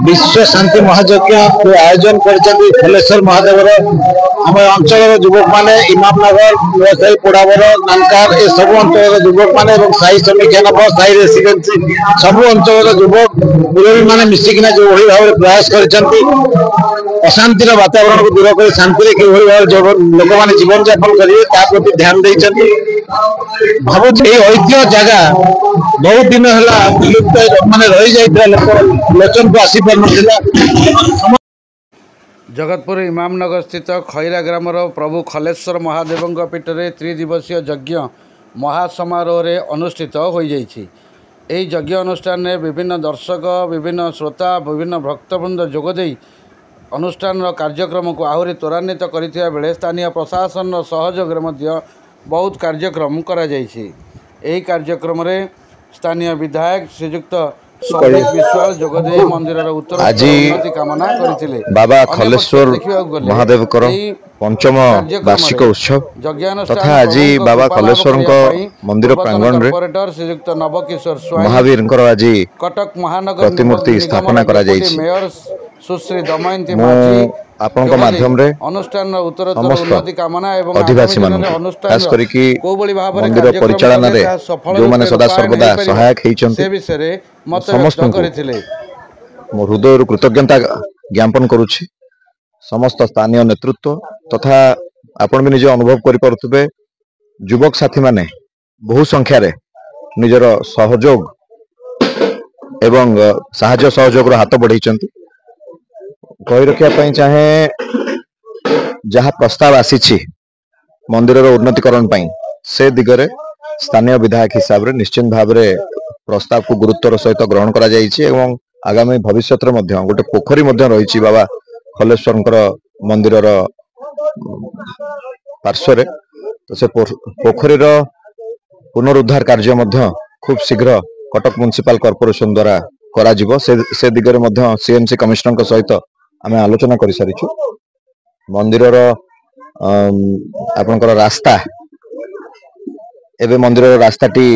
विश्व शांति महायज्ञ आयोजन करेश्वर महादेव आम अंचल युवक मैंने इमामनगर व्यवसायी पोड़ावर नानकार ए सब अंचल युवक मैंने साई समीक्षा नगर साई रेसीडेन्सी सब अंचल युवक मुरबी मैंने मिसिकिना जो भाव प्रयास कर अशांतिर वातावरण को दूर कर शांति लोक मैंने जीवन यापन करेंगे प्रति ध्यान देते भावुँ ऐतिह्य जगह बहुत दिन है विलुप्त मान रही जाता लोचन को आसी पार जगतपुर इमामनगर स्थित खैरा ग्रामर प्रभु खलेश्वर महादेव पीठ में त्रिदिवसीय यज्ञ महासमारोह अनुष्ठित हो जाइए। यज्ञ अनुष्ठान में विभिन्न दर्शक विभिन्न श्रोता विभिन्न भक्तवृंद जोगदे अनुष्ठान कार्यक्रम को आहरी त्वरान्वित करथिबा बेले स्थानीय प्रशासन सहयोग बहुत कार्यक्रम करा जाइए। यही कार्यक्रम रे स्थानीय विधायक श्रीयुक्त विश्वाल जोगदे मंदिर उत्तर उन्नति कामना करथिले। बाबा खलेश्वर महादेव पंचम वार्षिक उत्सव तथा आज बाबा खलेश्वर मंदिर प्रांगण रे श्रीयुक्त नवकिशोर महावीर आज कटक महानगर प्रतिमूर्ति स्थापना करा जाइछि। मेयर सुश्री दमयंती माझी आपनका माध्यम रे अनुष्ठान उत्तरोत्तर उन्नति कामना एवं अधिवासी मान खास करी कि मंदिर परिचालन रे जो माने सदा सर्वदा सहायक हेचन से विषय रे मत व्यक्त करथिले। मो हृदय कृतज्ञता ज्ञापन करूछि समस्त स्थानीय नेतृत्व तथा आपण भी निज अनुभव करि परथुबे युवक साथी माने बहु संख्या रे निजर सहयोग एवं साहाय्य सहयोग हाथ बढ़ाई कही रखा चाहे जहाँ प्रस्ताव आसी मंदिर उन्नतिकरण से दिगरे स्थानीय विधायक हिसाब रे निश्चित भाव में प्रस्ताव को गुरुत्वर सहित ग्रहण करा जाइछि एवं आगामी भविष्य गोटे पोखरी रही बाबा खलेश्वर मंदिर पार्श्व तो से पोखरीर पुनरुद्धार कार्य खूब शीघ्र कटक म्युनिसिपल कॉर्पोरेशन द्वारा करा जिवो से दिगरे सीएमसी कमिश्नर सहित आम आलोचना कर सारी मंदिर आपनकर रास्ता एवं मंदिर रास्ताटी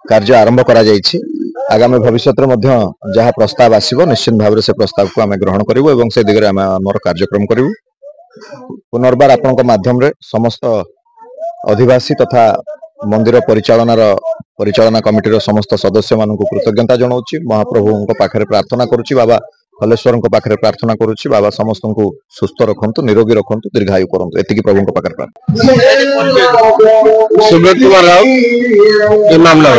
कार्य आरंभ करा जाइछि। आगामी भविष्य जहाँ प्रस्ताव आसीबो निश्चित भाव से प्रस्ताव को आम ग्रहण करूँ और से दिगरे आम आमर कार्यक्रम करूँ। पुनर्बार आपनका माध्यम रे समस्त अधिवासी तथा मंदिर परिचालना कमिटी समस्त सदस्य मानक कृतज्ञता जनाऊँ। महाप्रभु पाखे प्रार्थना करुच्ची बाबा खलेश्वर पाखे प्रार्थना करुच्ची बाबा समस्त को सुस्थ रखु निरोगी रखु दीर्घायु करूँ एति प्रभु पाखे प्रार्थना। सुब्रत कुमार राव इमामनगर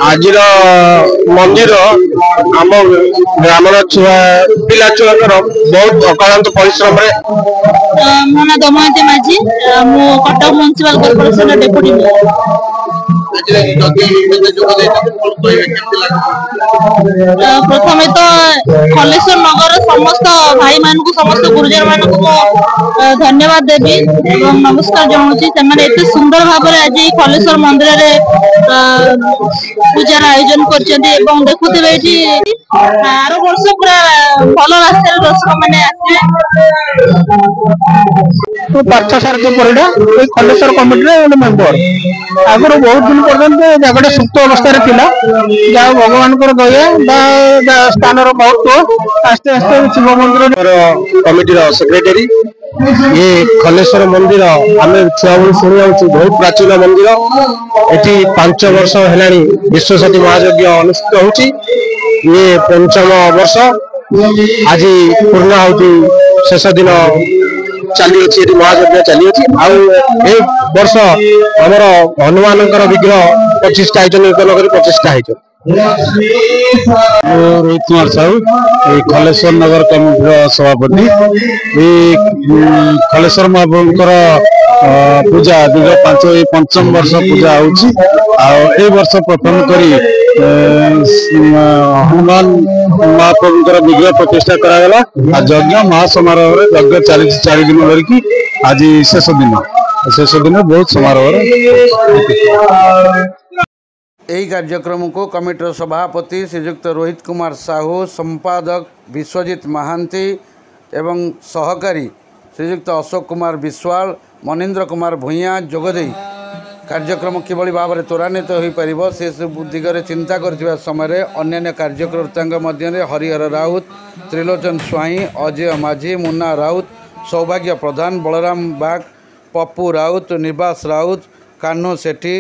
आज मंदिर आम ग्रामर छुआ पिला छुआ बहुत अक्लांत परिश्रम मो ना दमयंती माझी मु कटक म्युनिसिपल कॉर्पोरेशन डेप्यूटी प्रथम तो खलेश्वर नगर समस्त भाई मान को समस्त गुरुजन मान को धन्यवाद देवी और नमस्कार जनाऊँगी से सुंदर भाव में आज खलेश्वर मंदिर रे पूजार आयोजन कर देखुवे आर वर्ष पूरा भल रास्तार दर्शक मैंने पार्थ सारथी परिडा खलेश्वर कमिटी मेम्बर आगुरी बहुत दिन पर्यंत जगह सुप्त अवस्था जहाँ भगवान दया स्थान महत्व आस्ते आस्ते शिव मंदिर कमिटी सेक्रेटरी ये खलेश्वर मंदिर आम छुआ बेलू शुणी आसू बहुत प्राचीन मंदिर एटी 5 वर्ष है विश्व शांति महायज्ञ अनुष्ठित होची ये 5म वर्ष आज पूर्ण होती शेष दिन चली महायज्ञ चली वर्ष आमर हनुमान विग्रह 25टा नूतन कर 25टा रोहित कुमार साहू खलेश्वर नगर कमिटी सभापति खलेश्वर महाप्रभुंकर पूजा दीर्घ 5 वर्ष पूजा हो वर्ष प्रथम करी हनुमान महाप्रभुंकर विग्रह प्रतिष्ठा करागला यज्ञ महासमारोह यज्ञ चली 4 दिन धरिकी आज शेष दिन बहुत समारोह यही कार्यक्रम को कमिटर सभापति श्रीयुक्त रोहित कुमार साहू संपादक विश्वजित महांती एवं सहकारी श्रीयुक्त अशोक कुमार विश्वाल मनीन्द्र कुमार भूया जोगदे କାର୍ଯ୍ୟକ୍ରମ କିଭଳି ଭାବରେ ତ୍ୱରାନ୍ୱିତ ହୋଇପାରିବ ସେ ସବୁ ଦିଗରେ ଚିନ୍ତା କରିଥିବା ସମୟରେ ଅନ୍ୟାନ୍ୟ କାର୍ଯ୍ୟକର୍ତ୍ତାଙ୍କ ମଧ୍ୟରେ ହରିହର ରାଉତ, ତ୍ରିଲୋଚନ ସ୍ୱାଇଁ, ଅଜୟ ମାଝୀ, ମୁନା ରାଉତ, ସୌଭାଗ୍ୟ ପ୍ରଧାନ, ବଳରାମ ବାଗ, ପପୁ ରାଉତ, ନିବାସ ରାଉତ, କାହ୍ନୁ ସେଠୀ,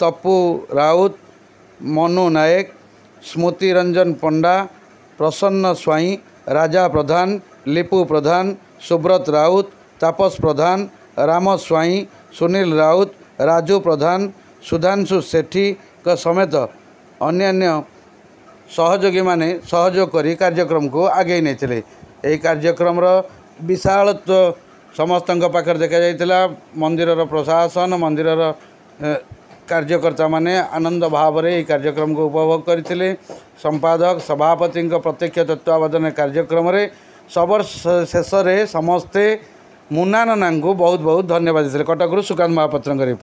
ତପୁ ରାଉତ, ମନୁ ନାୟକ, ସ୍ମୃତି ରଞ୍ଜନ ପଣ୍ଡା, ପ୍ରସନ୍ନ ସ୍ୱାଇଁ, ରାଜା ପ୍ରଧାନ, ଲିପୁ ପ୍ରଧାନ, ସୁବ୍ରତ ରାଉତ, ତାପସ ପ୍ରଧାନ, ରାମ ସ୍ୱାଇଁ, ସୁନୀଲ ରାଉତ, ରାଜୁ ପ୍ରଧାନ, ସୁଧାଂଶୁ ସେଠୀଙ୍କ ସମେତ ଅନ୍ୟାନ୍ୟ ସହଯୋଗୀମାନେ ସହଯୋଗ କରି କାର୍ଯ୍ୟକ୍ରମକୁ ଆଗେଇ ନେଇଥିଲେ। ଏହି କାର୍ଯ୍ୟକ୍ରମର ବିଶାଳତ୍ୱ ସମସ୍ତଙ୍କ ପାଖରେ ଦେଖାଯାଇଥିଲା। ମନ୍ଦିରର ପ୍ରଶାସନ, ମନ୍ଦିରର କାର୍ଯ୍ୟକର୍ତ୍ତାମାନେ ଆନନ୍ଦ ଭାବରେ ଏହି କାର୍ଯ୍ୟକ୍ରମକୁ ଉପଭୋଗ କରିଥିଲେ। ସମ୍ପାଦକ ସଭାପତିଙ୍କ ପ୍ରତ୍ୟକ୍ଷ ତତ୍ତ୍ୱାବଧାନରେ କାର୍ଯ୍ୟକ୍ରମରେ ସବର ଶେଷରେ ସମସ୍ତେ ମୁନା ନନାଙ୍କୁ ବହୁତ ବହୁତ ଧନ୍ୟବାଦ ଦେଇଥିଲେ। କଟକରୁ ସୁକାନ୍ତ ମହାପାତ୍ରଙ୍କ ରିପୋର୍ଟ।